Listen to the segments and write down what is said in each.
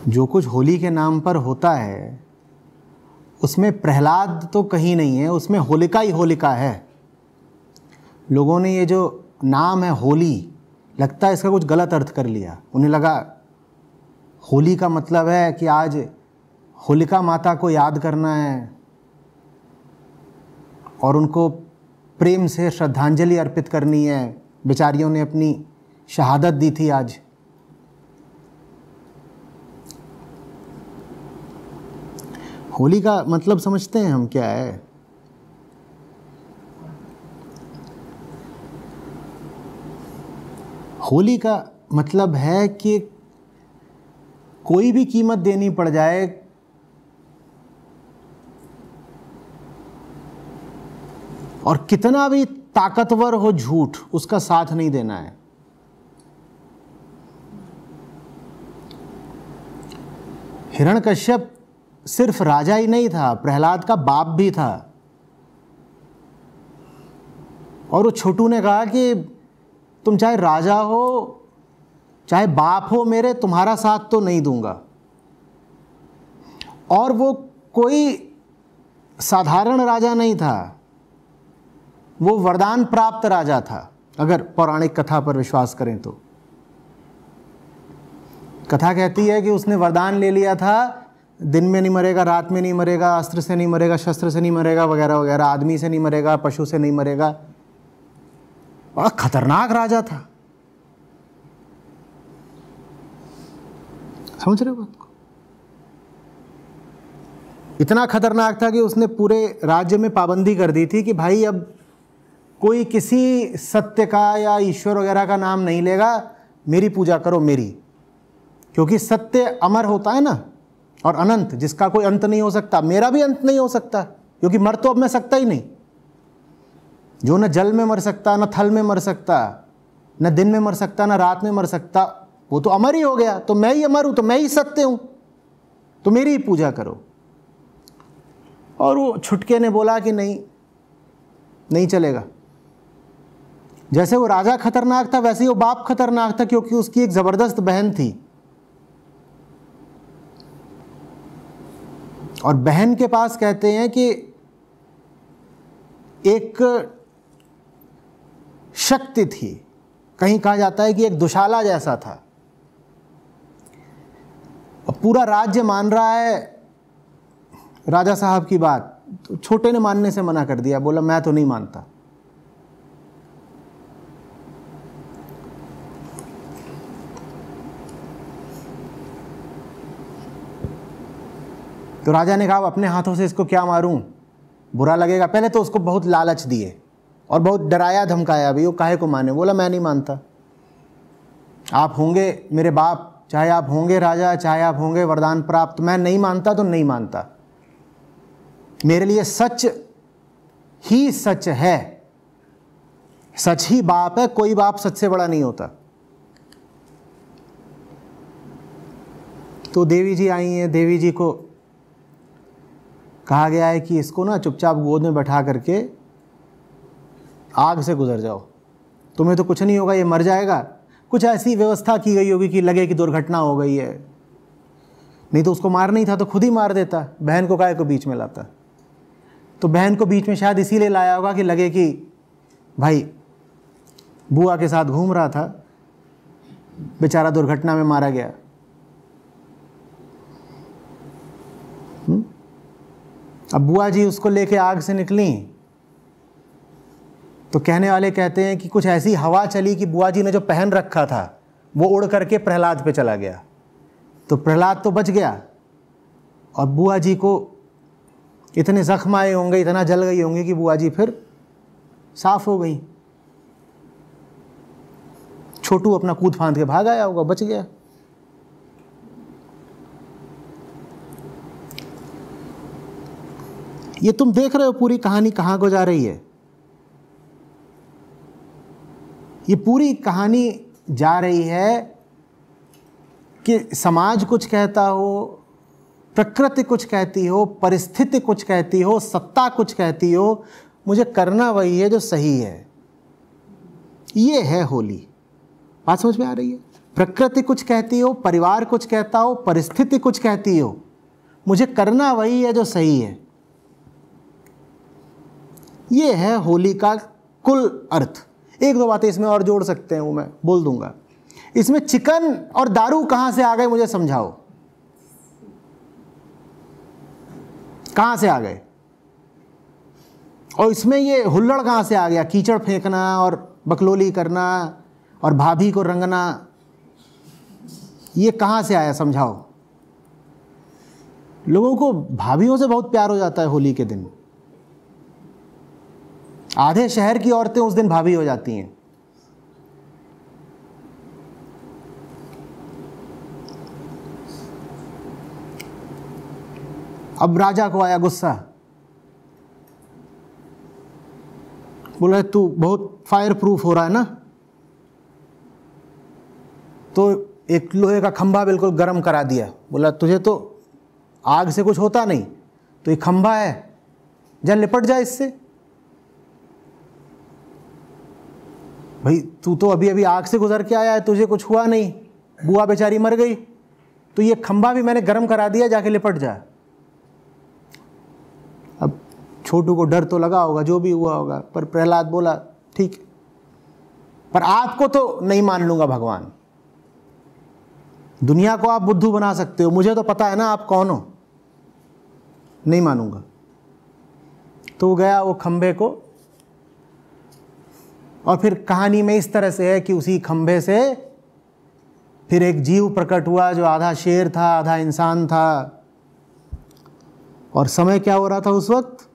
जो कुछ होली के नाम पर होता है उसमें प्रहलाद तो कहीं नहीं है, उसमें होलिका ही होलिका है। लोगों ने ये जो नाम है होली, लगता है इसका कुछ गलत अर्थ कर लिया। उन्हें लगा होली का मतलब है कि आज होलिका माता को याद करना है और उनको प्रेम से श्रद्धांजलि अर्पित करनी है। बेचारियों ने अपनी शहादत दी थी आज। होली का मतलब समझते हैं हम क्या है? होली का मतलब है कि कोई भी कीमत देनी पड़ जाए, और कितना भी ताकतवर हो झूठ, उसका साथ नहीं देना है। हिरण्यकश्यप सिर्फ राजा ही नहीं था, प्रहलाद का बाप भी था। और वो छोटू ने कहा कि तुम चाहे राजा हो चाहे बाप हो मेरे, तुम्हारा साथ तो नहीं दूंगा। और वो कोई साधारण राजा नहीं था, वो वरदान प्राप्त राजा था, अगर पौराणिक कथा पर विश्वास करें तो। कथा कहती है कि उसने वरदान ले लिया था, दिन में नहीं मरेगा, रात में नहीं मरेगा, अस्त्र से नहीं मरेगा, शस्त्र से नहीं मरेगा, वगैरह वगैरह, आदमी से नहीं मरेगा, पशु से नहीं मरेगा। बड़ा खतरनाक राजा था। समझ रहे हो बात को? इतना खतरनाक था कि उसने पूरे राज्य में पाबंदी कर दी थी कि भाई अब कोई किसी सत्य का या ईश्वर वगैरह का नाम नहीं लेगा, मेरी पूजा करो मेरी। क्योंकि सत्य अमर होता है ना, और अनंत, जिसका कोई अंत नहीं हो सकता। मेरा भी अंत नहीं हो सकता, क्योंकि मर तो अब मैं सकता ही नहीं। जो न जल में मर सकता, न थल में मर सकता, न दिन में मर सकता, न रात में मर सकता, वो तो अमर ही हो गया। तो मैं ही अमर हूं, तो मैं ही सत्य हूं, तो मेरी ही पूजा करो। और वो छुटके ने बोला कि नहीं, नहीं चलेगा। जैसे वो राजा खतरनाक था, वैसे ही वो बाप खतरनाक था, क्योंकि उसकी एक जबरदस्त बहन थी। और बहन के पास कहते हैं कि एक शक्ति थी, कहीं कहा जाता है कि एक दुशाला जैसा था। और पूरा राज्य मान रहा है राजा साहब की बात, तो छोटे ने मानने से मना कर दिया, बोला मैं तो नहीं मानता। तो राजा ने कहा अपने हाथों से इसको क्या मारूं, बुरा लगेगा। पहले तो उसको बहुत लालच दिए और बहुत डराया धमकाया, भी वो काहे को माने। बोला मैं नहीं मानता, आप होंगे मेरे बाप, चाहे आप होंगे राजा, चाहे आप होंगे वरदान प्राप्त, मैं नहीं मानता तो नहीं मानता। मेरे लिए सच ही सच है, सच ही बाप है, कोई बाप सच से बड़ा नहीं होता। तो देवी जी आई हैं, देवी जी को कहा गया है कि इसको ना चुपचाप गोद में बैठा करके आग से गुजर जाओ, तुम्हें तो कुछ नहीं होगा, ये मर जाएगा। कुछ ऐसी व्यवस्था की गई होगी कि लगे कि दुर्घटना हो गई है, नहीं तो उसको मार नहीं था तो खुद ही मार देता, बहन को काहे को बीच में लाता। तो बहन को बीच में शायद इसीलिए लाया होगा कि लगे कि भाई बुआ के साथ घूम रहा था, बेचारा दुर्घटना में मारा गया। अब बुआ जी उसको लेके आग से निकली, तो कहने वाले कहते हैं कि कुछ ऐसी हवा चली कि बुआ जी ने जो पहन रखा था वो उड़ करके प्रहलाद पे चला गया। तो प्रहलाद तो बच गया, और बुआ जी को इतने जख्म आए होंगे, इतना जल गई होंगी कि बुआ जी फिर साफ हो गई। छोटू अपना कूद फांद के भाग आया होगा, बच गया। ये तुम देख रहे हो पूरी कहानी कहाँ को जा रही है। ये पूरी कहानी जा रही है कि समाज कुछ कहता हो, प्रकृति कुछ कहती हो, परिस्थिति कुछ कहती हो, सत्ता कुछ कहती हो, मुझे करना वही है जो सही है। ये है होली। बात समझ में आ रही है? प्रकृति कुछ कहती हो, परिवार कुछ कहता हो, परिस्थिति कुछ कहती हो, मुझे करना वही है जो सही है। ये है होली का कुल अर्थ। एक दो बातें इसमें और जोड़ सकते हैं, वो मैं बोल दूंगा। इसमें चिकन और दारू कहां से आ गए, मुझे समझाओ, कहां से आ गए? और इसमें ये हुल्लड़ कहां से आ गया, कीचड़ फेंकना और बकलोली करना और भाभी को रंगना, ये कहां से आया, समझाओ। लोगों को भाभीयों से बहुत प्यार हो जाता है होली के दिन। आधे शहर की औरतें उस दिन भाभी हो जाती हैं। अब राजा को आया गुस्सा, बोला तू बहुत फायर प्रूफ हो रहा है ना, तो एक लोहे का खंभा बिल्कुल गर्म करा दिया। बोला तुझे तो आग से कुछ होता नहीं, तो ये खंभा है, जा लिपट जा इससे। भाई तू तो अभी अभी आग से गुजर के आया है, तुझे कुछ हुआ नहीं, बुआ बेचारी मर गई, तो ये खंभा भी मैंने गर्म करा दिया, जाके लिपट जा। अब छोटू को डर तो लगा होगा, जो भी हुआ होगा, पर प्रहलाद बोला ठीक है, पर आपको तो नहीं मान लूंगा भगवान। दुनिया को आप बुद्धू बना सकते हो, मुझे तो पता है ना आप कौन हो, नहीं मानूंगा। तो वो गया वो खंभे को, और फिर कहानी में इस तरह से है कि उसी खंभे से फिर एक जीव प्रकट हुआ जो आधा शेर था आधा इंसान था। और समय क्या हो रहा था उस वक्त?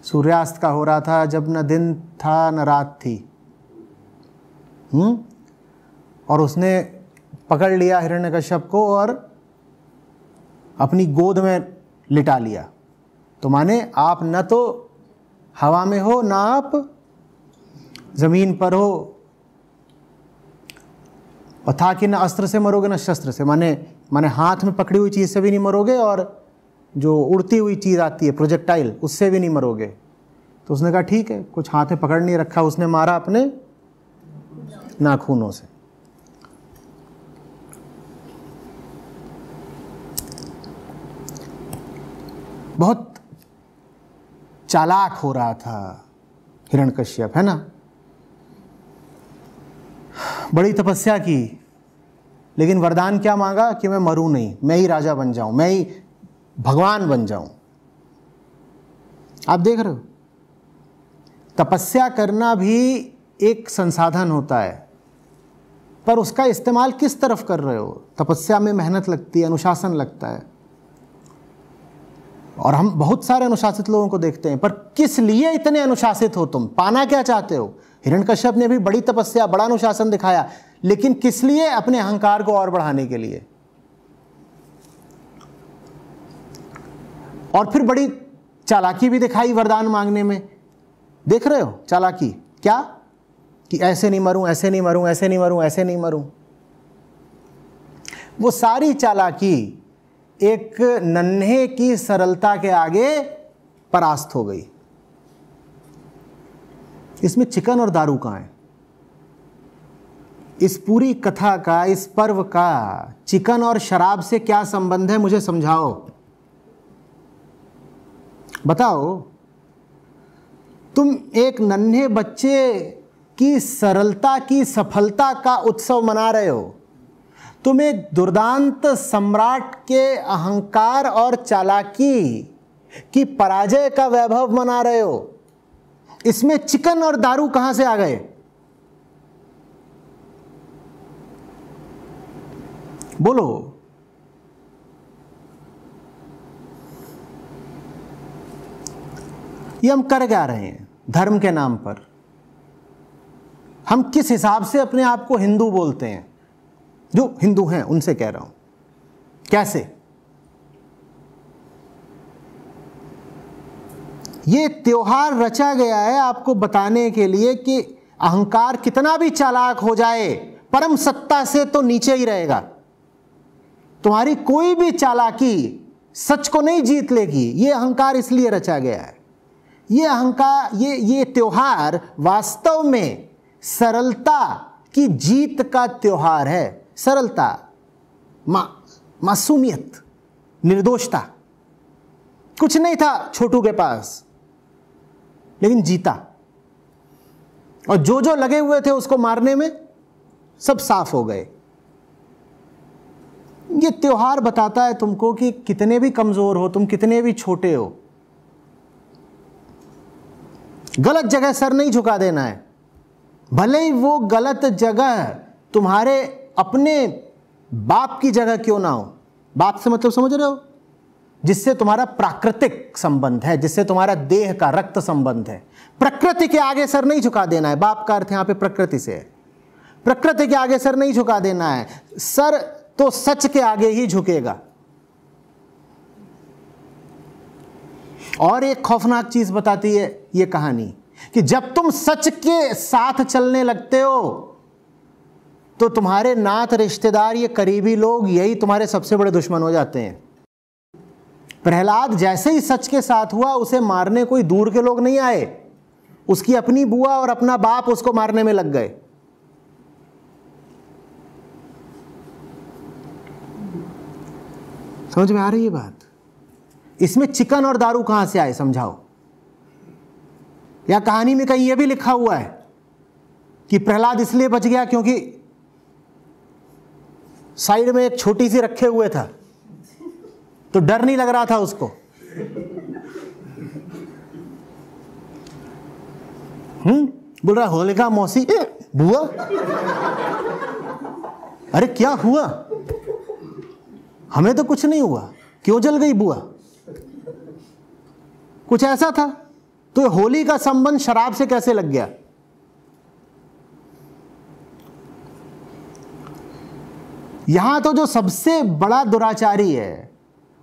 सूर्यास्त का हो रहा था, जब न दिन था न रात थी। और उसने पकड़ लिया हिरण्यकश्यप को और अपनी गोद में लिटा लिया। तो माने आप न तो हवा में हो, ना आप जमीन पर हो, और था कि न अस्त्र से मरोगे न शस्त्र से, माने हाथ में पकड़ी हुई चीज से भी नहीं मरोगे, और जो उड़ती हुई चीज आती है प्रोजेक्टाइल, उससे भी नहीं मरोगे। तो उसने कहा ठीक है, कुछ हाथ में पकड़ नहीं रखा, उसने मारा अपने नाखूनों से। बहुत चालाक हो रहा था हिरण्यकश्यप, है ना, बड़ी तपस्या की, लेकिन वरदान क्या मांगा कि मैं मरूं नहीं, मैं ही राजा बन जाऊं, मैं ही भगवान बन जाऊं। आप देख रहे हो, तपस्या करना भी एक संसाधन होता है, पर उसका इस्तेमाल किस तरफ कर रहे हो। तपस्या में मेहनत लगती है, अनुशासन लगता है, और हम बहुत सारे अनुशासित लोगों को देखते हैं, पर किस लिए इतने अनुशासित हो तुम, पाना क्या चाहते हो? हिरण्यकश्यप ने भी बड़ी तपस्या, बड़ा अनुशासन दिखाया, लेकिन किस लिए? अपने अहंकार को और बढ़ाने के लिए। और फिर बड़ी चालाकी भी दिखाई वरदान मांगने में। देख रहे हो चालाकी क्या? कि ऐसे नहीं मरूं, ऐसे नहीं मरूं, ऐसे नहीं मरूं, ऐसे नहीं मरूं। वो सारी चालाकी एक नन्हे की सरलता के आगे परास्त हो गई। इसमें चिकन और दारू कहां है? इस पूरी कथा का, इस पर्व का चिकन और शराब से क्या संबंध है, मुझे समझाओ, बताओ। तुम एक नन्हे बच्चे की सरलता की सफलता का उत्सव मना रहे हो, तुम एक दुर्दांत सम्राट के अहंकार और चालाकी की पराजय का वैभव मना रहे हो। इसमें चिकन और दारू कहां से आ गए? बोलो। ये हम कर क्या रहे हैं धर्म के नाम पर? हम किस हिसाब से अपने आप को हिंदू बोलते हैं? जो हिंदू हैं उनसे कह रहा हूं, कैसे? ये त्योहार रचा गया है आपको बताने के लिए कि अहंकार कितना भी चालाक हो जाए, परम सत्ता से तो नीचे ही रहेगा। तुम्हारी कोई भी चालाकी सच को नहीं जीत लेगी। ये अहंकार इसलिए रचा गया है। ये अहंकार, ये त्योहार वास्तव में सरलता की जीत का त्योहार है। सरलता, मासूमियत, निर्दोषता, कुछ नहीं था छोटू के पास, लेकिन जीता। और जो जो लगे हुए थे उसको मारने में, सब साफ हो गए। ये त्योहार बताता है तुमको कि कितने भी कमजोर हो तुम, कितने भी छोटे हो, गलत जगह सर नहीं झुका देना है। भले ही वो गलत जगह तुम्हारे अपने बाप की जगह क्यों ना हो। बाप से मतलब समझ रहे हो? जिससे तुम्हारा प्राकृतिक संबंध है, जिससे तुम्हारा देह का रक्त संबंध है। प्रकृति के आगे सर नहीं झुका देना है। बाप का अर्थ यहां पे प्रकृति से है। प्रकृति के आगे सर नहीं झुका देना है। सर तो सच के आगे ही झुकेगा। और एक खौफनाक चीज बताती है यह कहानी कि जब तुम सच के साथ चलने लगते हो तो तुम्हारे नात, रिश्तेदार, ये करीबी लोग, यही तुम्हारे सबसे बड़े दुश्मन हो जाते हैं। प्रहलाद जैसे ही सच के साथ हुआ, उसे मारने कोई दूर के लोग नहीं आए। उसकी अपनी बुआ और अपना बाप उसको मारने में लग गए। समझ में आ रही है बात? इसमें चिकन और दारू कहां से आए, समझाओ। या कहानी में कहीं यह भी लिखा हुआ है कि प्रहलाद इसलिए बच गया क्योंकि साइड में एक छोटी सी रखे हुए था तो डर नहीं लग रहा था उसको। बोल रहा होलिका मौसी, बुआ, अरे क्या हुआ? हमें तो कुछ नहीं हुआ, क्यों जल गई बुआ? कुछ ऐसा था। तो होली का संबंध शराब से कैसे लग गया? यहां तो जो सबसे बड़ा दुराचारी है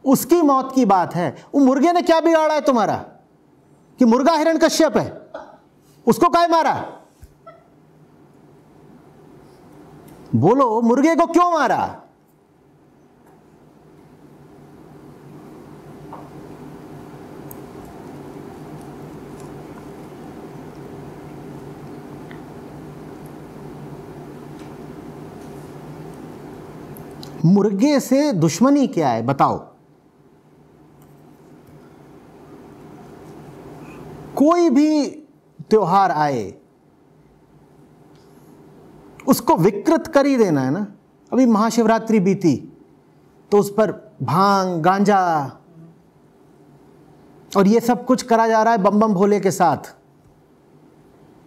उसकी मौत की बात है। वो मुर्गे ने क्या बिगाड़ा है तुम्हारा कि मुर्गा हिरण्यकश्यप है, उसको काहे मारा? बोलो, मुर्गे को क्यों मारा? मुर्गे से दुश्मनी क्या है बताओ? कोई भी त्योहार आए उसको विकृत कर ही देना है ना। अभी महाशिवरात्रि बीती तो उस पर भांग, गांजा और ये सब कुछ करा जा रहा है बम बम भोले के साथ।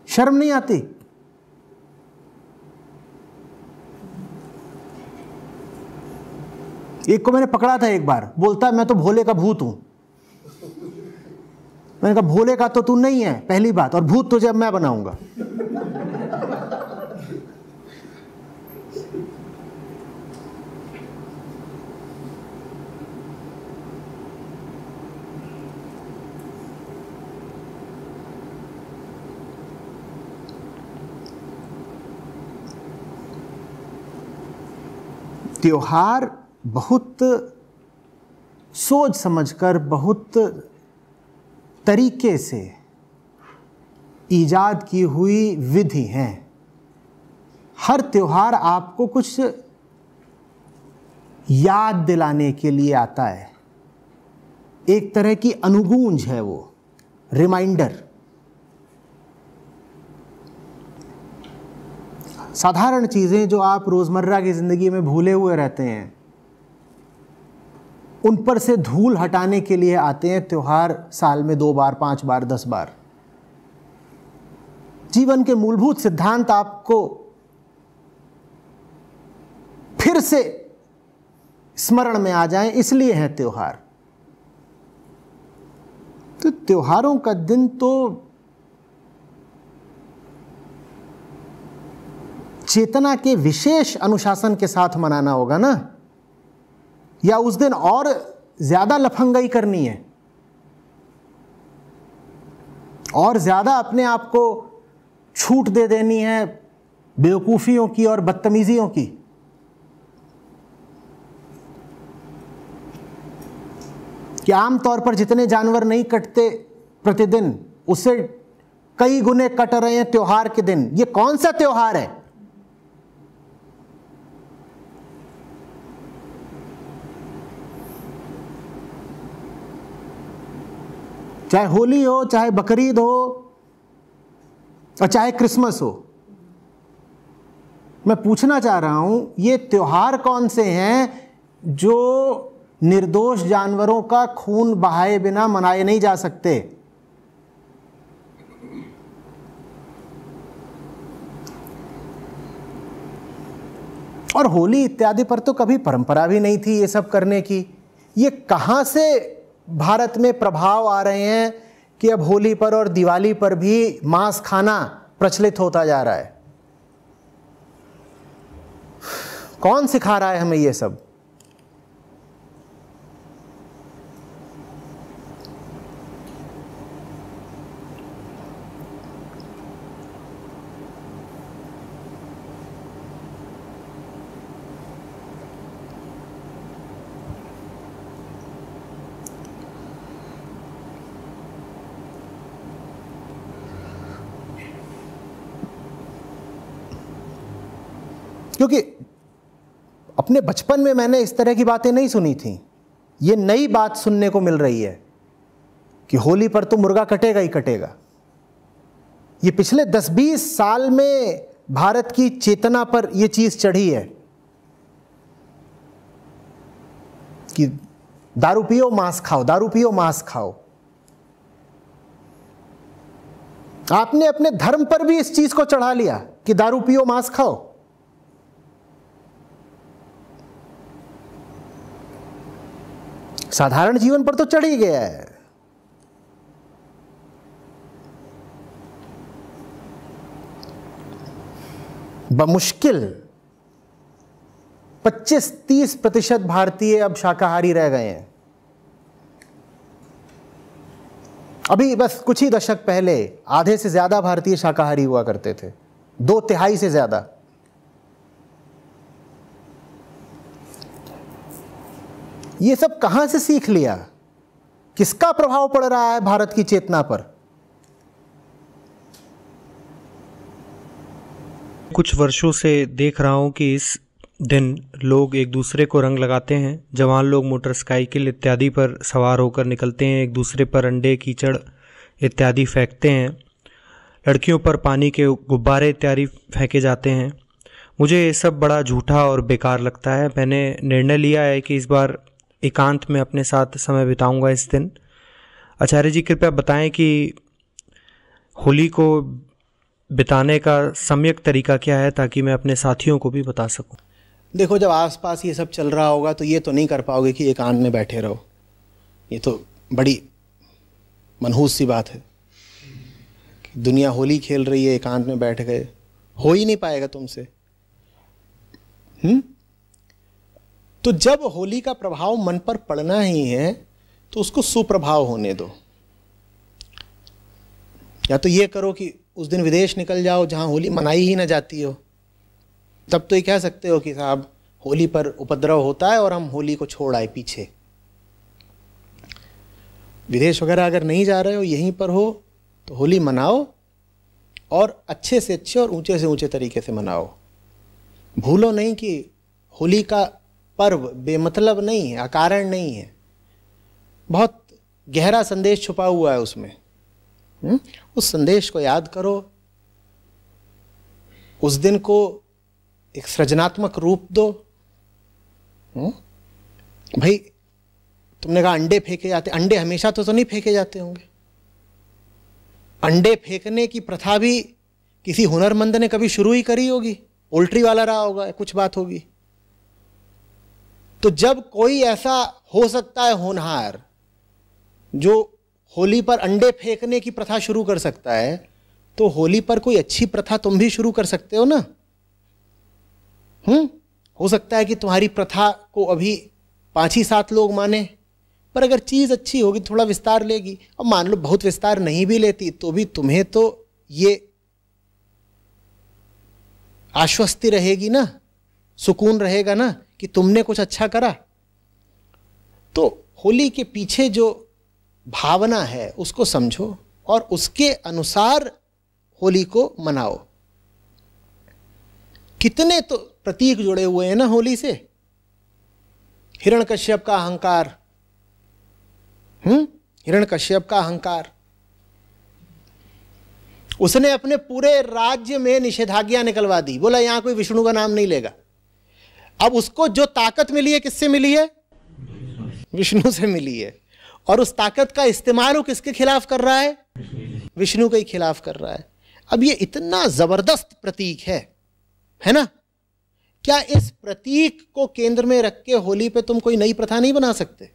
शर्म नहीं आती? एक को मैंने पकड़ा था एक बार, बोलता है मैं तो भोले का भूत हूं। मैंने कहा भोले का तो तू नहीं है पहली बात, और भूत तुझे अब मैं बनाऊंगा। त्योहार बहुत सोच समझकर, बहुत तरीके से ईजाद की हुई विधि हैं। हर त्योहार आपको कुछ याद दिलाने के लिए आता है। एक तरह की अनुगूंज है वो, रिमाइंडर। साधारण चीजें जो आप रोजमर्रा की जिंदगी में भूले हुए रहते हैं, उन पर से धूल हटाने के लिए आते हैं त्योहार। साल में 2 बार, 5 बार, 10 बार। जीवन के मूलभूत सिद्धांत आपको फिर से स्मरण में आ जाएं, इसलिए है त्योहार। तो त्योहारों का दिन तो चेतना के विशेष अनुशासन के साथ मनाना होगा ना, या उस दिन और ज्यादा लफंगाई करनी है, और ज्यादा अपने आप को छूट दे देनी है बेवकूफियों की और बदतमीजियों की। कि आमतौर पर जितने जानवर नहीं कटते प्रतिदिन, उससे कई गुने कट रहे हैं त्योहार के दिन। ये कौन सा त्योहार है? चाहे होली हो, चाहे बकरीद हो और चाहे क्रिसमस हो। मैं पूछना चाह रहा हूं, ये त्योहार कौन से हैं जो निर्दोष जानवरों का खून बहाए बिना मनाए नहीं जा सकते? और होली इत्यादि पर तो कभी परंपरा भी नहीं थी ये सब करने की। ये कहां से भारत में प्रभाव आ रहे हैं कि अब होली पर और दिवाली पर भी मांस खाना प्रचलित होता जा रहा है? कौन सिखा रहा है हमें ये सब? क्योंकि अपने बचपन में मैंने इस तरह की बातें नहीं सुनी थी। ये नई बात सुनने को मिल रही है कि होली पर तो मुर्गा कटेगा ही कटेगा। ये पिछले 10-20 साल में भारत की चेतना पर यह चीज चढ़ी है कि दारू पियो मांस खाओ, दारू पियो मांस खाओ। आपने अपने धर्म पर भी इस चीज को चढ़ा लिया कि दारू पियो मांस खाओ। साधारण जीवन पर तो चढ़ ही गया है। बमुश्किल 25-30% भारतीय अब शाकाहारी रह गए हैं। अभी बस कुछ ही दशक पहले आधे से ज्यादा भारतीय शाकाहारी हुआ करते थे, 2/3 से ज्यादा। ये सब कहां से सीख लिया? किसका प्रभाव पड़ रहा है भारत की चेतना पर? कुछ वर्षों से देख रहा हूं कि इस दिन लोग एक दूसरे को रंग लगाते हैं। जवान लोग मोटरसाइकिल इत्यादि पर सवार होकर निकलते हैं, एक दूसरे पर अंडे, कीचड़ इत्यादि फेंकते हैं। लड़कियों पर पानी के गुब्बारे इत्यादि फेंके जाते हैं। मुझे ये सब बड़ा झूठा और बेकार लगता है। मैंने निर्णय लिया है कि इस बार एकांत में अपने साथ समय बिताऊंगा इस दिन। आचार्य जी कृपया बताएं कि होली को बिताने का सम्यक तरीका क्या है, ताकि मैं अपने साथियों को भी बता सकूं। देखो, जब आसपास ये सब चल रहा होगा तो ये तो नहीं कर पाओगे कि एकांत में बैठे रहो। ये तो बड़ी मनहूस सी बात है कि दुनिया होली खेल रही है, एकांत में बैठ गए। हो ही नहीं पाएगा तुमसे। तो जब होली का प्रभाव मन पर पड़ना ही है तो उसको सुप्रभाव होने दो। या तो ये करो कि उस दिन विदेश निकल जाओ जहां होली मनाई ही ना जाती हो। तब तो ये कह सकते हो कि साहब होली पर उपद्रव होता है और हम होली को छोड़ आए पीछे। विदेश वगैरह अगर नहीं जा रहे हो, यहीं पर हो, तो होली मनाओ और अच्छे से अच्छे और ऊंचे से ऊंचे तरीके से मनाओ। भूलो नहीं कि होली का पर्व बेमतलब नहीं है, अकारण नहीं है। बहुत गहरा संदेश छुपा हुआ है उसमें। उस संदेश को याद करो, उस दिन को एक सृजनात्मक रूप दो। भाई, तुमने कहा अंडे फेंके जाते, अंडे हमेशा तो नहीं फेंके जाते होंगे। अंडे फेंकने की प्रथा भी किसी हुनरमंद ने कभी शुरू ही करी होगी, पोल्ट्री वाला रहा होगा, कुछ बात होगी। तो जब कोई ऐसा हो सकता है होनहार जो होली पर अंडे फेंकने की प्रथा शुरू कर सकता है, तो होली पर कोई अच्छी प्रथा तुम भी शुरू कर सकते हो ना। हो सकता है कि तुम्हारी प्रथा को अभी 5 ही 7 लोग माने, पर अगर चीज अच्छी होगी थोड़ा विस्तार लेगी। अब मान लो बहुत विस्तार नहीं भी लेती तो भी तुम्हें तो ये आश्वस्ति रहेगी ना, सुकून रहेगा ना कि तुमने कुछ अच्छा करा। तो होली के पीछे जो भावना है उसको समझो और उसके अनुसार होली को मनाओ। कितने तो प्रतीक जुड़े हुए हैं ना होली से। हिरण्यकश्यप का अहंकार, हिरण्यकश्यप का अहंकार। उसने अपने पूरे राज्य में निषेधाज्ञा निकलवा दी, बोला यहां कोई विष्णु का नाम नहीं लेगा। अब उसको जो ताकत मिली है किससे मिली है? विष्णु से मिली है। और उस ताकत का इस्तेमाल वो किसके खिलाफ कर रहा है? विष्णु के ही खिलाफ कर रहा है। अब ये इतना जबरदस्त प्रतीक है ना? क्या इस प्रतीक को केंद्र में रख के होली पे तुम कोई नई प्रथा नहीं बना सकते?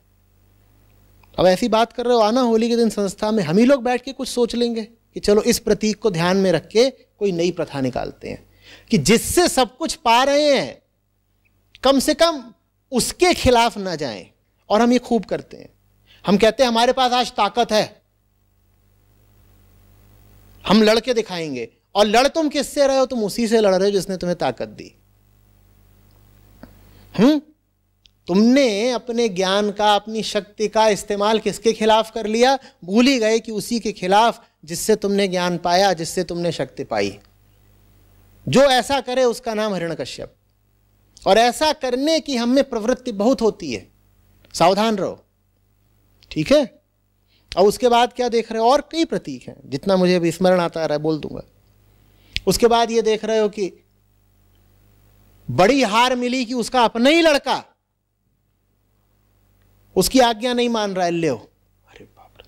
अब ऐसी बात कर रहे हो, आना होली के दिन संस्था में हम ही लोग बैठ के कुछ सोच लेंगे कि चलो इस प्रतीक को ध्यान में रख के कोई नई प्रथा निकालते हैं कि जिससे सब कुछ पा रहे हैं कम से कम उसके खिलाफ ना जाएं। और हम ये खूब करते हैं, हम कहते हैं हमारे पास आज ताकत है, हम लड़के दिखाएंगे। और लड़ तुम किससे रहे हो? तुम उसी से लड़ रहे हो जिसने तुम्हें ताकत दी। तुमने अपने ज्ञान का, अपनी शक्ति का इस्तेमाल किसके खिलाफ कर लिया? भूल ही गए कि उसी के खिलाफ जिससे तुमने ज्ञान पाया, जिससे तुमने शक्ति पाई। जो ऐसा करे उसका नाम हिरण्यकश्यप। और ऐसा करने की हम में प्रवृत्ति बहुत होती है, सावधान रहो, ठीक है? और उसके बाद क्या देख रहे हो? और कई प्रतीक हैं, जितना मुझे अभी स्मरण आता आ रहा है बोल दूंगा। उसके बाद ये देख रहे हो कि बड़ी हार मिली कि उसका अपना ही लड़का उसकी आज्ञा नहीं मान रहा है। ले अरे बाप रे,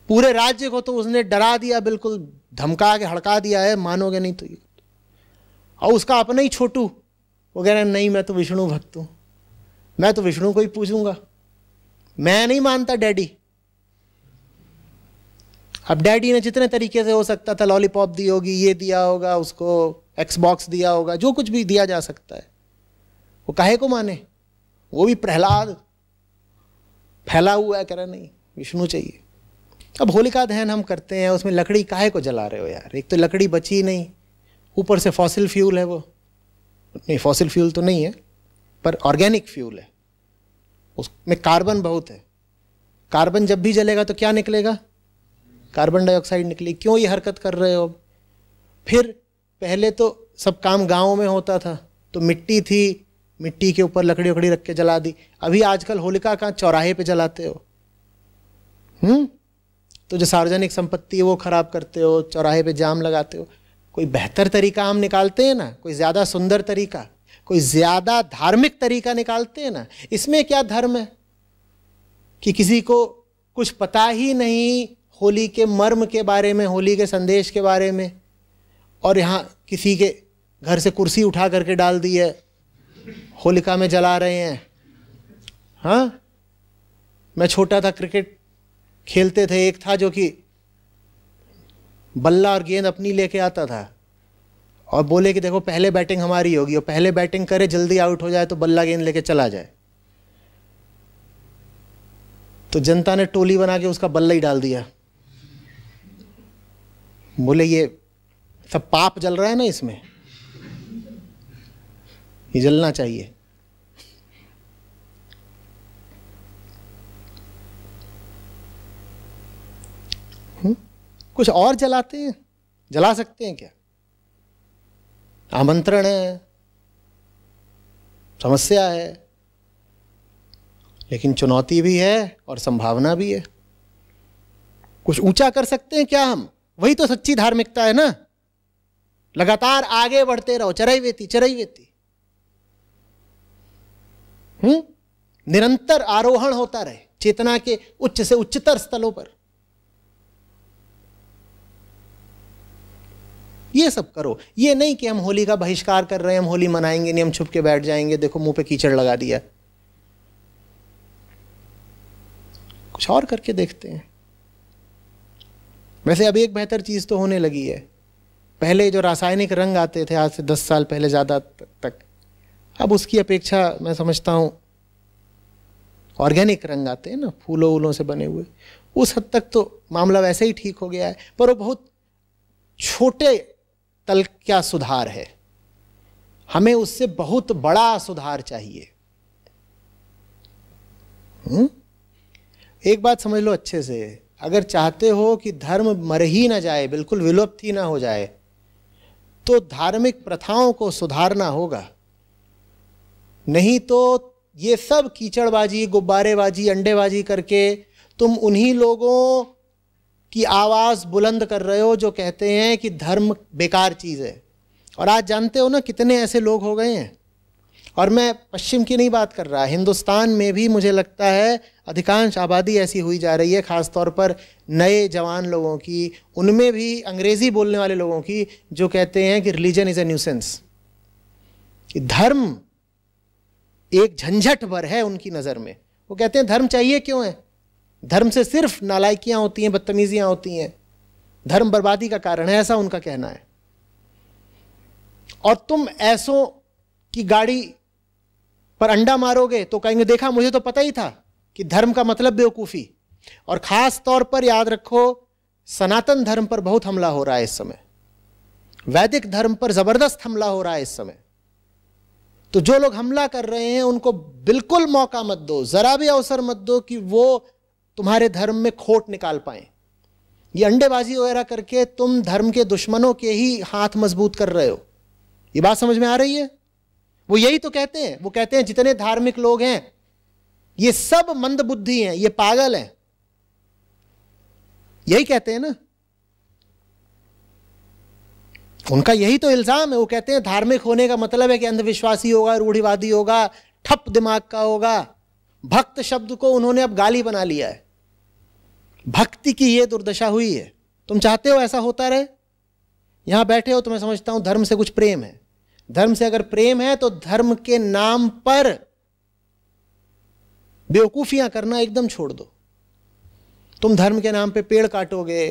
पूरे राज्य को तो उसने डरा दिया, बिल्कुल धमका के हड़का दिया है, मानोगे नहीं तो ये। और उसका अपना ही छोटू वो कह रहा है नहीं मैं तो विष्णु भक्त हूं, मैं तो विष्णु को ही पूजूंगा, मैं नहीं मानता डैडी। अब डैडी ने जितने तरीके से हो सकता था, लॉलीपॉप दी होगी, ये दिया होगा उसको, एक्सबॉक्स दिया होगा, जो कुछ भी दिया जा सकता है, वो काहे को माने? वो भी प्रहलाद फैला हुआ है, कह रहा नहीं विष्णु चाहिए। अब होलिका दहन हम करते हैं, उसमें लकड़ी काहे को जला रहे हो यार? एक तो लकड़ी बची नहीं, ऊपर से फॉसिल फ्यूल है, वो नहीं फॉसिल फ्यूल तो नहीं है पर ऑर्गेनिक फ्यूल है, उसमें कार्बन बहुत है। कार्बन जब भी जलेगा तो क्या निकलेगा? कार्बन डाइऑक्साइड निकलेगी। क्यों ये हरकत कर रहे हो? फिर पहले तो सब काम गाँव में होता था, तो मिट्टी थी, मिट्टी के ऊपर लकड़ी वकड़ी रख के जला दी। अभी आजकल होलिका कहाँ चौराहे पे जलाते हो? तो जो सार्वजनिक संपत्ति है वो खराब करते हो, चौराहे पे जाम लगाते हो। कोई बेहतर तरीका हम निकालते हैं ना, कोई ज़्यादा सुंदर तरीका, कोई ज़्यादा धार्मिक तरीका निकालते हैं ना। इसमें क्या धर्म है कि किसी को कुछ पता ही नहीं होली के मर्म के बारे में, होली के संदेश के बारे में, और यहाँ किसी के घर से कुर्सी उठा करके डाल दी है, होलिका में जला रहे हैं। हाँ, मैं छोटा था, क्रिकेट खेलते थे, एक था जो कि बल्ला और गेंद अपनी लेके आता था और बोले कि देखो पहले बैटिंग हमारी होगी, और पहले बैटिंग करे, जल्दी आउट हो जाए तो बल्ला गेंद लेके चला जाए। तो जनता ने टोली बना के उसका बल्ला ही डाल दिया। बोले ये सब पाप जल रहा है ना, इसमें ये जलना चाहिए। कुछ और जलाते हैं, जला सकते हैं क्या? आमंत्रण है, समस्या है, लेकिन चुनौती भी है और संभावना भी है। कुछ ऊंचा कर सकते हैं क्या हम? वही तो सच्ची धार्मिकता है ना। लगातार आगे बढ़ते रहो, चरैवेति चरैवेति, निरंतर आरोहण होता रहे चेतना के उच्च से उच्चतर स्थलों पर। ये सब करो। ये नहीं कि हम होली का बहिष्कार कर रहे हैं, हम होली मनाएंगे नहीं, हम छुप के बैठ जाएंगे, देखो मुंह पे कीचड़ लगा दिया। कुछ और करके देखते हैं। वैसे अभी एक बेहतर चीज तो होने लगी है। पहले जो रासायनिक रंग आते थे आज से 10 साल पहले ज़्यादा तक, अब उसकी अपेक्षा मैं समझता हूँ ऑर्गेनिक रंग आते हैं ना, फूलों वूलों से बने हुए, उस हद तक तो मामला वैसे ही ठीक हो गया है। पर वो बहुत छोटे तल का सुधार है, हमें उससे बहुत बड़ा सुधार चाहिए। एक बात समझ लो अच्छे से, अगर चाहते हो कि धर्म मर ही ना जाए, बिल्कुल विलुप्त ही ना हो जाए, तो धार्मिक प्रथाओं को सुधारना होगा। नहीं तो ये सब कीचड़बाजी, गुब्बारेबाजी, अंडेबाजी करके तुम उन्हीं लोगों की आवाज़ बुलंद कर रहे हो जो कहते हैं कि धर्म बेकार चीज़ है। और आज जानते हो ना कितने ऐसे लोग हो गए हैं। और मैं पश्चिम की नहीं बात कर रहा, हिंदुस्तान में भी मुझे लगता है अधिकांश आबादी ऐसी हुई जा रही है, ख़ास तौर पर नए जवान लोगों की, उनमें भी अंग्रेज़ी बोलने वाले लोगों की, जो कहते हैं कि रिलीजन इज़ ए न्यूसेंस, कि धर्म एक झंझट भर है उनकी नज़र में। वो कहते हैं धर्म चाहिए क्यों है, धर्म से सिर्फ नालायकियाँ होती हैं, बदतमीजियाँ होती हैं, धर्म बर्बादी का कारण है, ऐसा उनका कहना है। और तुम ऐसों की गाड़ी पर अंडा मारोगे तो कहेंगे देखा मुझे तो पता ही था कि धर्म का मतलब बेवकूफ़ी। और ख़ास तौर पर याद रखो, सनातन धर्म पर बहुत हमला हो रहा है इस समय, वैदिक धर्म पर ज़बरदस्त हमला हो रहा है इस समय। तो जो लोग हमला कर रहे हैं उनको बिल्कुल मौका मत दो, ज़रा भी अवसर मत दो कि वो तुम्हारे धर्म में खोट निकाल पाएं। ये अंडेबाजी वगैरह करके तुम धर्म के दुश्मनों के ही हाथ मजबूत कर रहे हो। ये बात समझ में आ रही है? वो यही तो कहते हैं, वो कहते हैं जितने धार्मिक लोग हैं ये सब मंदबुद्धि हैं, ये पागल हैं, यही कहते हैं ना, उनका यही तो इल्जाम है। वो कहते हैं धार्मिक होने का मतलब है कि अंधविश्वासी होगा, रूढ़िवादी होगा, ठप दिमाग का होगा। भक्त शब्द को उन्होंने अब गाली बना लिया है। भक्ति की ये दुर्दशा हुई है। तुम चाहते हो ऐसा होता रहे? यहां बैठे हो तो मैं समझता हूं धर्म से कुछ प्रेम है। धर्म से अगर प्रेम है तो धर्म के नाम पर बेवकूफियां करना एकदम छोड़ दो। तुम धर्म के नाम पे पेड़ काटोगे,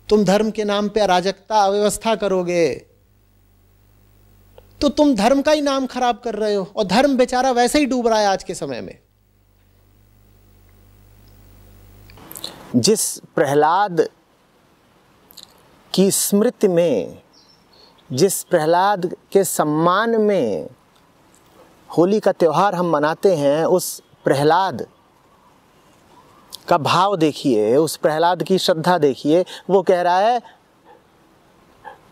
तुम धर्म के नाम पे अराजकता अव्यवस्था करोगे, तो तुम धर्म का ही नाम खराब कर रहे हो। और धर्म बेचारा वैसे ही डूब रहा है आज के समय में। जिस प्रहलाद की स्मृति में, जिस प्रहलाद के सम्मान में होली का त्यौहार हम मनाते हैं, उस प्रहलाद का भाव देखिए, उस प्रहलाद की श्रद्धा देखिए। वो कह रहा है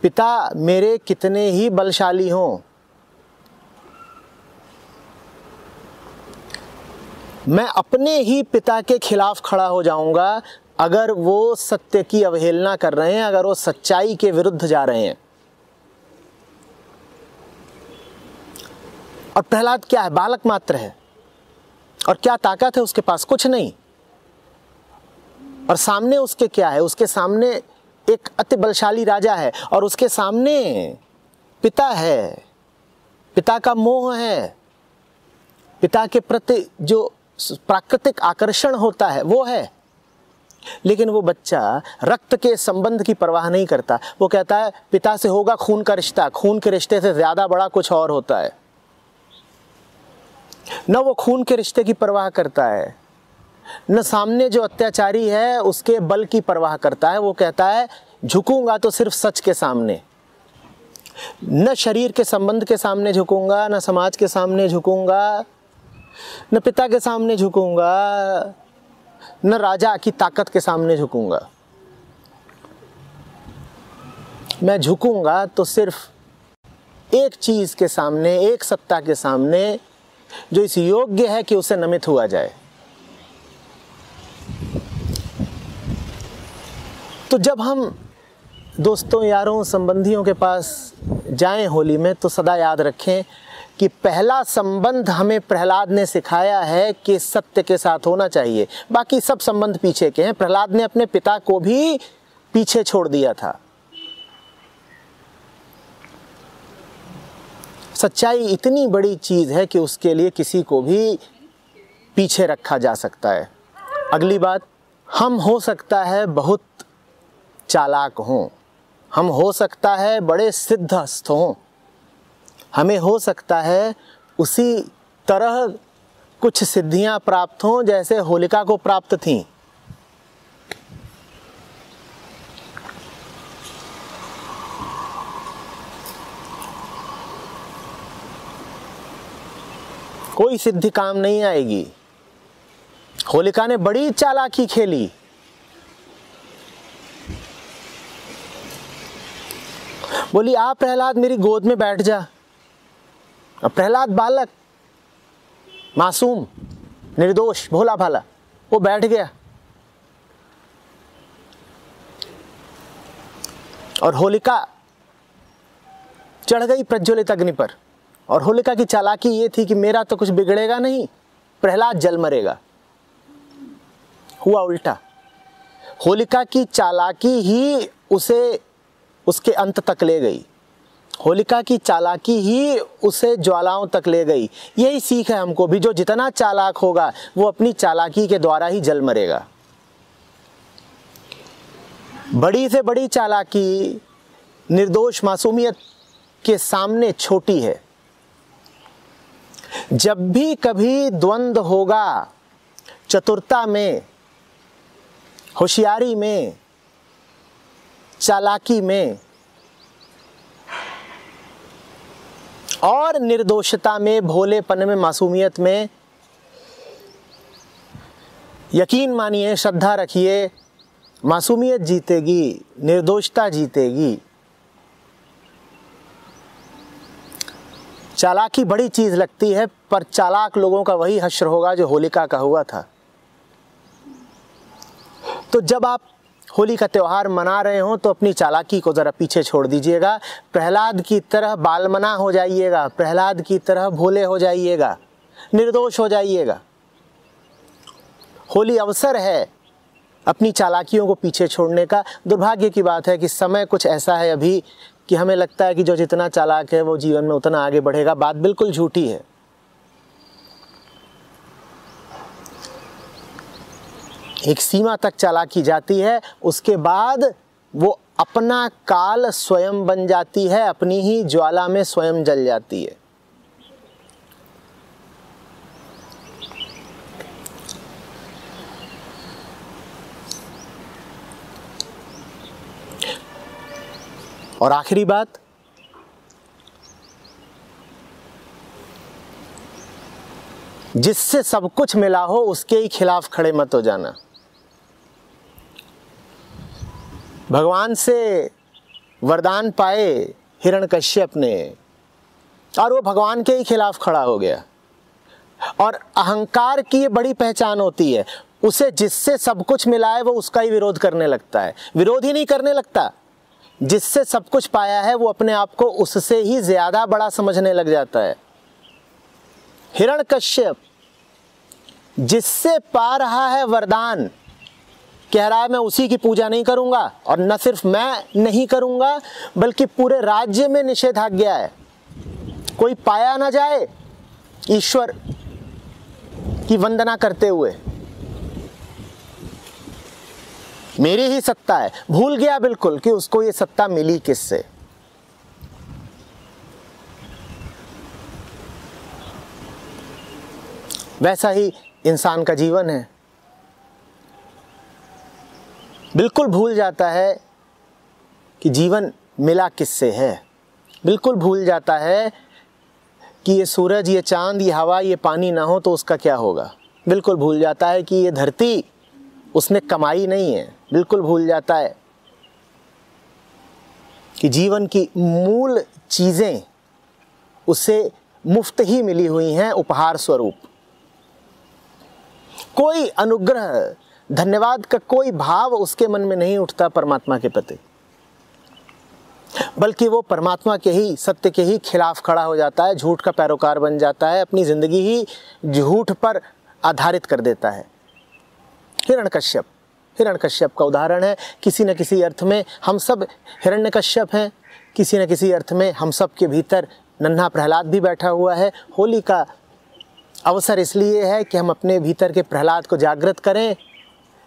पिता मेरे कितने ही बलशाली हों, मैं अपने ही पिता के खिलाफ खड़ा हो जाऊंगा अगर वो सत्य की अवहेलना कर रहे हैं, अगर वो सच्चाई के विरुद्ध जा रहे हैं। और प्रहलाद क्या है? बालक मात्र है। और क्या ताकत है उसके पास? कुछ नहीं। और सामने उसके क्या है? उसके सामने एक अति बलशाली राजा है और उसके सामने पिता है, पिता का मोह है, पिता के प्रति जो प्राकृतिक आकर्षण होता है वो है। लेकिन वो बच्चा रक्त के संबंध की परवाह नहीं करता। वो कहता है पिता से होगा खून का रिश्ता, खून के रिश्ते से ज्यादा बड़ा कुछ और होता है। न वो खून के रिश्ते की परवाह करता है, न सामने जो अत्याचारी है उसके बल की परवाह करता है। वो कहता है झुकूंगा तो सिर्फ सच के सामने, न शरीर के संबंध के सामने झुकूंगा, न समाज के सामने झुकूंगा, न पिता के सामने झुकूंगा, न राजा की ताकत के सामने झुकूंगा। मैं झुकूंगा तो सिर्फ एक चीज के सामने, एक सत्ता के सामने जो इस योग्य है कि उसे नमित हुआ जाए। तो जब हम दोस्तों, यारों, संबंधियों के पास जाएं होली में तो सदा याद रखें कि पहला संबंध हमें प्रहलाद ने सिखाया है कि सत्य के साथ होना चाहिए। बाकी सब संबंध पीछे के हैं। प्रहलाद ने अपने पिता को भी पीछे छोड़ दिया था। सच्चाई इतनी बड़ी चीज है कि उसके लिए किसी को भी पीछे रखा जा सकता है। अगली बात, हम हो सकता है बहुत चालाक हों, हम हो सकता है बड़े सिद्धहस्त हों, हमें हो सकता है उसी तरह कुछ सिद्धियां प्राप्त हों जैसे होलिका को प्राप्त थीं। कोई सिद्धि काम नहीं आएगी। होलिका ने बड़ी चालाकी खेली। बोली आ प्रहलाद मेरी गोद में बैठ जा। अब प्रहलाद बालक, मासूम, निर्दोष, भोला भाला, वो बैठ गया और होलिका चढ़ गई प्रज्वलित अग्नि पर। और होलिका की चालाकी ये थी कि मेरा तो कुछ बिगड़ेगा नहीं, प्रहलाद जल मरेगा। हुआ उल्टा। होलिका की चालाकी ही उसे उसके अंत तक ले गई। होलिका की चालाकी ही उसे ज्वालाओं तक ले गई। यही सीख है हमको भी, जो जितना चालाक होगा वो अपनी चालाकी के द्वारा ही जल मरेगा। बड़ी से बड़ी चालाकी निर्दोष मासूमियत के सामने छोटी है। जब भी कभी द्वंद्व होगा चतुरता में, होशियारी में, चालाकी में और निर्दोषता में, भोलेपन में, मासूमियत में, यकीन मानिए, श्रद्धा रखिए, मासूमियत जीतेगी, निर्दोषता जीतेगी। चालाकी बड़ी चीज लगती है, पर चालाक लोगों का वही हश्र होगा जो होलिका का हुआ था। तो जब आप होली का त्यौहार मना रहे हो तो अपनी चालाकी को जरा पीछे छोड़ दीजिएगा। प्रहलाद की तरह बालमना हो जाइएगा, प्रहलाद की तरह भोले हो जाइएगा, निर्दोष हो जाइएगा। होली अवसर है अपनी चालाकियों को पीछे छोड़ने का। दुर्भाग्य की बात है कि समय कुछ ऐसा है अभी कि हमें लगता है कि जो जितना चालाक है वो जीवन में उतना आगे बढ़ेगा। बात बिल्कुल झूठी है। एक सीमा तक चालाकी जाती है, उसके बाद वो अपना काल स्वयं बन जाती है, अपनी ही ज्वाला में स्वयं जल जाती है। और आखिरी बात, जिससे सब कुछ मिला हो उसके ही खिलाफ खड़े मत हो जाना। भगवान से वरदान पाए हिरण्यकश्यप ने और वो भगवान के ही खिलाफ खड़ा हो गया। और अहंकार की ये बड़ी पहचान होती है, उसे जिससे सब कुछ मिला है वो उसका ही विरोध करने लगता है। विरोध ही नहीं करने लगता, जिससे सब कुछ पाया है वो अपने आप को उससे ही ज्यादा बड़ा समझने लग जाता है। हिरण्यकश्यप जिससे पा रहा है वरदान, कह रहा है मैं उसी की पूजा नहीं करूंगा, और न सिर्फ मैं नहीं करूंगा बल्कि पूरे राज्य में निषेधाज्ञा है, कोई पाया ना जाए ईश्वर की वंदना करते हुए। मेरी ही सत्ता है। भूल गया बिल्कुल कि उसको ये सत्ता मिली किससे। वैसा ही इंसान का जीवन है। बिल्कुल भूल जाता है कि जीवन मिला किससे है। बिल्कुल भूल जाता है कि ये सूरज, ये चांद, ये हवा, ये पानी ना हो तो उसका क्या होगा। बिल्कुल भूल जाता है कि ये धरती उसने कमाई नहीं है। बिल्कुल भूल जाता है कि जीवन की मूल चीजें उसे मुफ्त ही मिली हुई हैं, उपहार स्वरूप। कोई अनुग्रह, धन्यवाद का कोई भाव उसके मन में नहीं उठता परमात्मा के प्रति, बल्कि वो परमात्मा के ही, सत्य के ही खिलाफ खड़ा हो जाता है, झूठ का पैरोकार बन जाता है, अपनी जिंदगी ही झूठ पर आधारित कर देता है। हिरण्यकश्यप का उदाहरण है। किसी न किसी अर्थ में हम सब हिरण्यकश्यप हैं, किसी न किसी अर्थ में हम सब के भीतर नन्हा प्रहलाद भी बैठा हुआ है। होली का अवसर इसलिए है कि हम अपने भीतर के प्रहलाद को जागृत करें,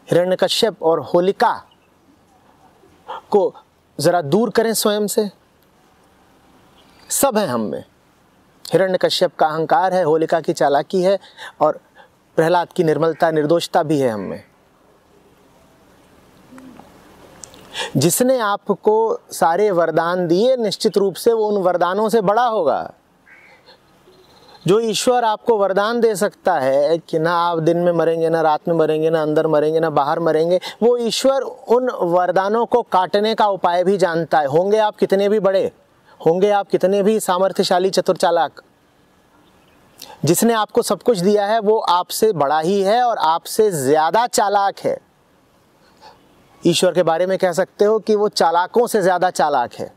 हिरण्यकश्यप और होलिका को जरा दूर करें स्वयं से। सब है हम में। हिरण्यकश्यप का अहंकार है, होलिका की चालाकी है, और प्रहलाद की निर्मलता, निर्दोषता भी है हम में। जिसने आपको सारे वरदान दिए, निश्चित रूप से वो उन वरदानों से बड़ा होगा। जो ईश्वर आपको वरदान दे सकता है कि ना आप दिन में मरेंगे, ना रात में मरेंगे, ना अंदर मरेंगे, ना बाहर मरेंगे, वो ईश्वर उन वरदानों को काटने का उपाय भी जानता है। होंगे आप कितने भी बड़े, होंगे आप कितने भी सामर्थ्यशाली, चतुर, चालाक, जिसने आपको सब कुछ दिया है वो आपसे बड़ा ही है और आपसे ज़्यादा चालाक है। ईश्वर के बारे में कह सकते हो कि वो चालाकों से ज़्यादा चालाक है।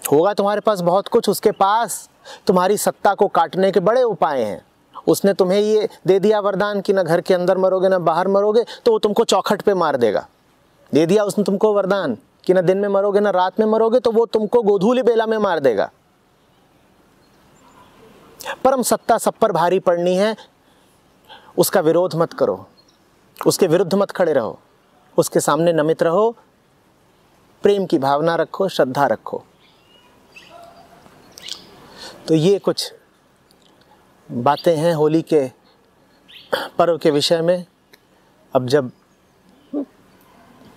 होगा तुम्हारे पास बहुत कुछ, उसके पास तुम्हारी सत्ता को काटने के बड़े उपाय हैं। उसने तुम्हें ये दे दिया वरदान कि ना घर के अंदर मरोगे ना बाहर मरोगे, तो वो तुमको चौखट पे मार देगा। दे दिया उसने तुमको वरदान कि ना दिन में मरोगे ना रात में मरोगे, तो वो तुमको गोधूली बेला में मार देगा। परम सत्ता सब पर भारी पड़नी है, उसका विरोध मत करो, उसके विरुद्ध मत खड़े रहो, उसके सामने नमित रहो, प्रेम की भावना रखो, श्रद्धा रखो। तो ये कुछ बातें हैं होली के पर्व के विषय में। अब जब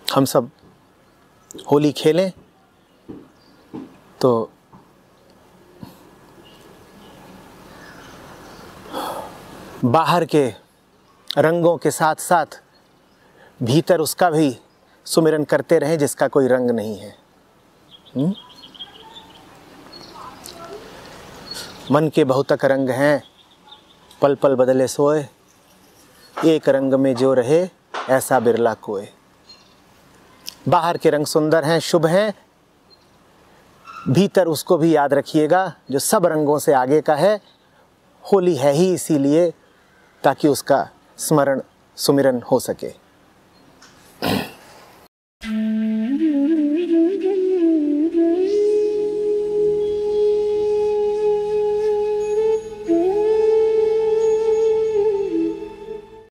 हम सब होली खेलें तो बाहर के रंगों के साथ साथ भीतर उसका भी सुमिरन करते रहें जिसका कोई रंग नहीं है। मन के बहुतक रंग हैं, पल पल बदले सोए, एक रंग में जो रहे ऐसा बिरला कोय। बाहर के रंग सुंदर हैं, शुभ हैं, भीतर उसको भी याद रखिएगा जो सब रंगों से आगे का है। होली है ही इसीलिए ताकि उसका स्मरण सुमिरन हो सके।